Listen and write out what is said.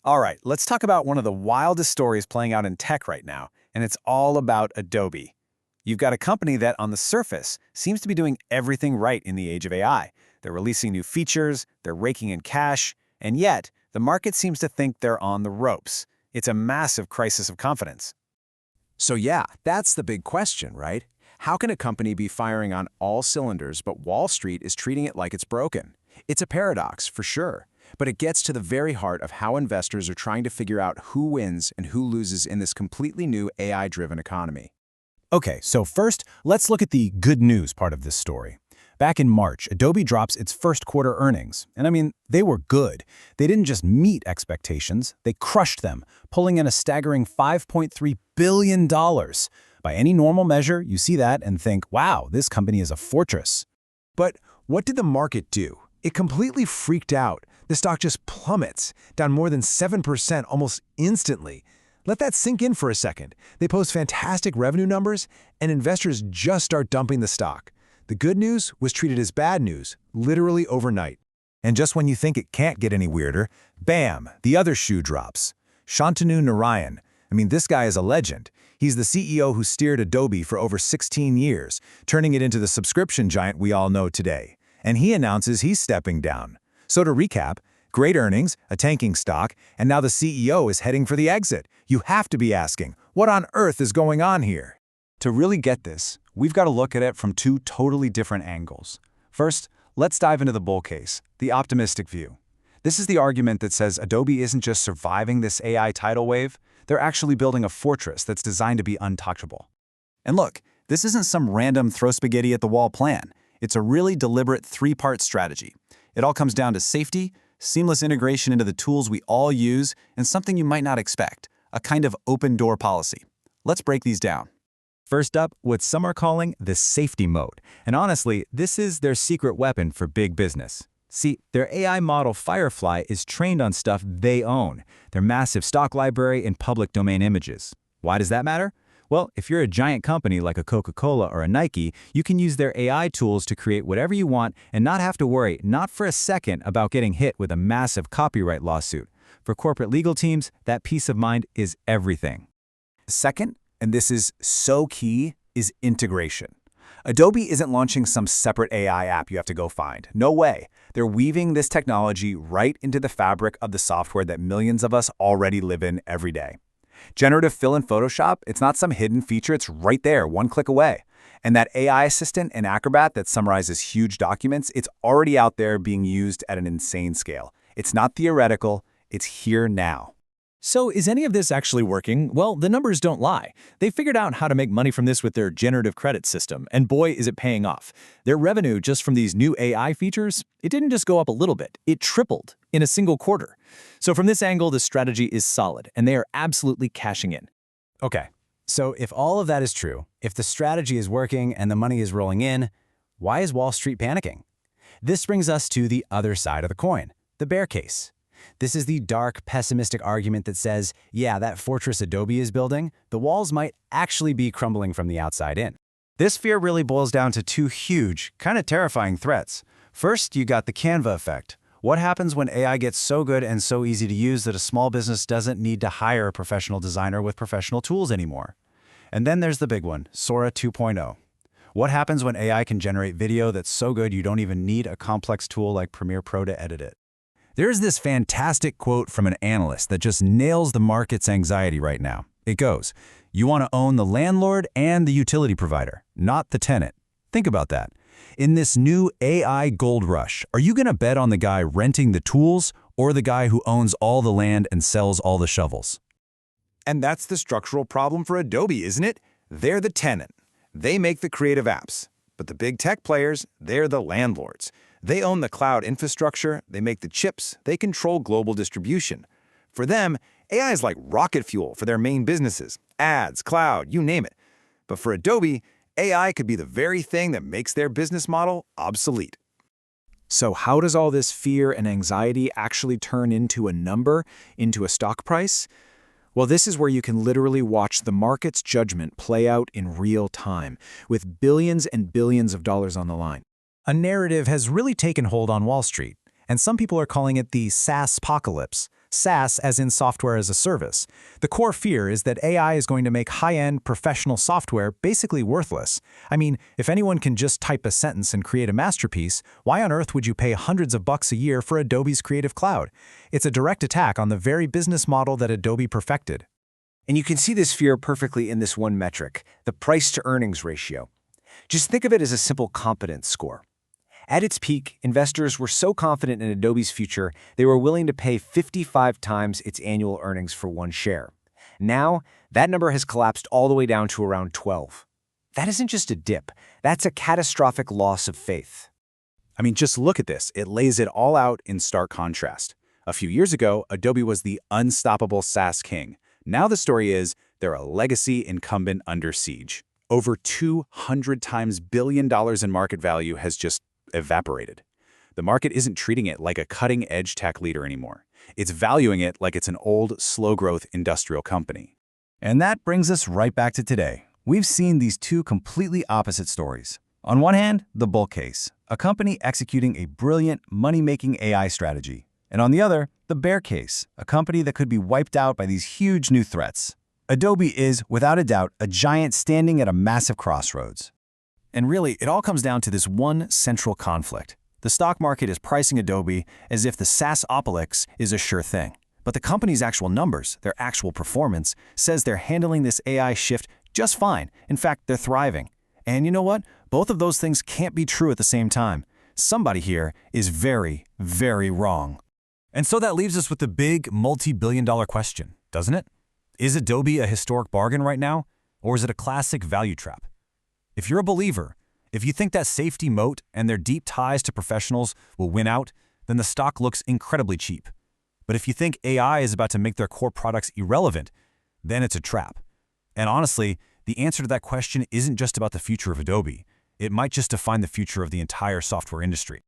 All right, let's talk about one of the wildest stories playing out in tech right now, and it's all about Adobe. You've got a company that, on the surface, seems to be doing everything right in the age of AI. They're releasing new features, they're raking in cash, and yet, the market seems to think they're on the ropes. It's a massive crisis of confidence. So yeah, that's the big question, right? How can a company be firing on all cylinders but Wall Street is treating it like it's broken? It's a paradox, for sure, but it gets to the very heart of how investors are trying to figure out who wins and who loses in this completely new AI-driven economy. Okay, so first, let's look at the good news part of this story. Back in March, Adobe drops its first quarter earnings. And I mean, they were good. They didn't just meet expectations, they crushed them, pulling in a staggering $5.3 billion. By any normal measure, you see that and think, wow, this company is a fortress. But what did the market do? It completely freaked out. The stock just plummets, down more than 7% almost instantly. Let that sink in for a second. They post fantastic revenue numbers, and investors just start dumping the stock. The good news was treated as bad news, literally overnight. And just when you think it can't get any weirder, bam, the other shoe drops. Shantanu Narayan. I mean, this guy is a legend. He's the CEO who steered Adobe for over 16 years, turning it into the subscription giant we all know today. And he announces he's stepping down. So to recap, great earnings, a tanking stock, and now the CEO is heading for the exit. You have to be asking, what on earth is going on here? To really get this, we've got to look at it from two totally different angles. First, let's dive into the bull case, the optimistic view. This is the argument that says Adobe isn't just surviving this AI tidal wave, they're actually building a fortress that's designed to be untouchable. And look, this isn't some random throw spaghetti at the wall plan. It's a really deliberate three-part strategy. It all comes down to safety, seamless integration into the tools we all use, and something you might not expect, a kind of open-door policy. Let's break these down. First up, what some are calling the safety mode. And honestly, this is their secret weapon for big business. See, their AI model Firefly is trained on stuff they own, their massive stock library and public domain images. Why does that matter? Well, if you're a giant company like a Coca-Cola or a Nike, you can use their AI tools to create whatever you want and not have to worry, not for a second, about getting hit with a massive copyright lawsuit. For corporate legal teams, that peace of mind is everything. Second, and this is so key, is integration. Adobe isn't launching some separate AI app you have to go find. No way. They're weaving this technology right into the fabric of the software that millions of us already live in every day. Generative fill in Photoshop, it's not some hidden feature, it's right there, one click away. And that AI assistant in Acrobat that summarizes huge documents, it's already out there being used at an insane scale. It's not theoretical, it's here now. So is any of this actually working? Well, the numbers don't lie. They figured out how to make money from this with their generative credit system, and boy, is it paying off. Their revenue just from these new AI features, it didn't just go up a little bit, it tripled in a single quarter. So from this angle, the strategy is solid, and they are absolutely cashing in. Okay, so if all of that is true, if the strategy is working and the money is rolling in, why is Wall Street panicking? This brings us to the other side of the coin, the bear case. This is the dark, pessimistic argument that says, yeah, that fortress Adobe is building, the walls might actually be crumbling from the outside in. This fear really boils down to two huge, kind of terrifying threats. First, you got the Canva effect. What happens when AI gets so good and so easy to use that a small business doesn't need to hire a professional designer with professional tools anymore? And then there's the big one, Sora 2.0. What happens when AI can generate video that's so good you don't even need a complex tool like Premiere Pro to edit it? There's this fantastic quote from an analyst that just nails the market's anxiety right now. It goes, "You want to own the landlord and the utility provider, not the tenant." Think about that. In this new AI gold rush, are you going to bet on the guy renting the tools or the guy who owns all the land and sells all the shovels? And that's the structural problem for Adobe, isn't it? They're the tenant. They make the creative apps. But the big tech players, they're the landlords. They own the cloud infrastructure, they make the chips, they control global distribution. For them, AI is like rocket fuel for their main businesses, ads, cloud, you name it. But for Adobe, AI could be the very thing that makes their business model obsolete. So how does all this fear and anxiety actually turn into a number, into a stock price? Well, this is where you can literally watch the market's judgment play out in real time, with billions and billions of dollars on the line. A narrative has really taken hold on Wall Street, and some people are calling it the SaaS-pocalypse. SaaS as in software as a service. The core fear is that AI is going to make high-end professional software basically worthless. I mean, if anyone can just type a sentence and create a masterpiece, why on earth would you pay hundreds of bucks a year for Adobe's Creative Cloud? It's a direct attack on the very business model that Adobe perfected. And you can see this fear perfectly in this one metric, the price-to-earnings ratio. Just think of it as a simple competence score. At its peak, investors were so confident in Adobe's future, they were willing to pay 55 times its annual earnings for one share. Now, that number has collapsed all the way down to around 12. That isn't just a dip. That's a catastrophic loss of faith. I mean, just look at this. It lays it all out in stark contrast. A few years ago, Adobe was the unstoppable SaaS king. Now the story is they're a legacy incumbent under siege. Over $200 billion in market value has just evaporated. The market isn't treating it like a cutting-edge tech leader anymore. It's valuing it like it's an old, slow-growth industrial company. And that brings us right back to today. We've seen these two completely opposite stories. On one hand, the bull case, a company executing a brilliant, money-making AI strategy. And on the other, the bear case, a company that could be wiped out by these huge new threats. Adobe is, without a doubt, a giant standing at a massive crossroads. And really, it all comes down to this one central conflict. The stock market is pricing Adobe as if the SaaSopolis is a sure thing. But the company's actual numbers, their actual performance, says they're handling this AI shift just fine. In fact, they're thriving. And you know what? Both of those things can't be true at the same time. Somebody here is very, very wrong. And so that leaves us with the big, multi-billion-dollar question, doesn't it? Is Adobe a historic bargain right now, or is it a classic value trap? If you're a believer, if you think that safety moat and their deep ties to professionals will win out, then the stock looks incredibly cheap. But if you think AI is about to make their core products irrelevant, then it's a trap. And honestly, the answer to that question isn't just about the future of Adobe. It might just define the future of the entire software industry.